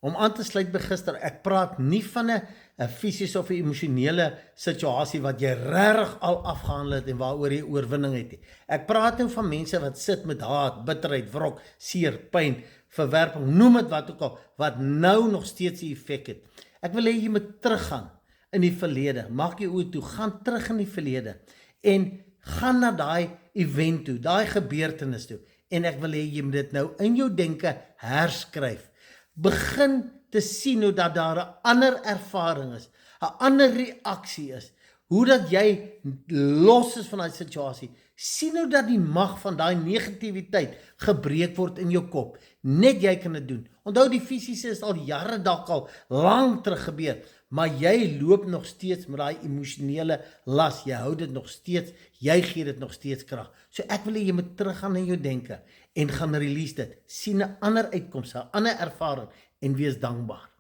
om aan te sluit by gister, ek praat nie van 'n fisiese of 'n emosionele situasie wat jy regtig al afgehandel het en waaroor jy oorwinning het nie. Ek praat nou van mense wat sit met haat, bitterheid, wrok, seer, pyn, verwerping, noem dit wat ook al, wat nou nog steeds 'n effek het. Ek wil hê jy moet teruggaan in die verlede, maak jou oë toe, gaan terug in die verlede en gaan na daai event toe, daai gebeurtenis toe en ek wil hê jy moet dit nou in jou denke herskryf. Begin te sien hoe dat daar 'n ander ervaring is, 'n ander reaksie is, hoe dat jy los is van daai situasie, sien hoe dat die mag van daai negativiteit gebreek word in jou kop, net jy kan dit doen. Onthou die fisiese is al jare dalk al lank terug gebeur, maar jy loop nog steeds met daai emosionele las, jy hou dit nog steeds, jy gee dit nog steeds krag. So ek wil hê jy moet teruggaan in jou denke en gaan release dit, sien 'n ander uitkoms, 'n ander ervaring en wees dankbaar.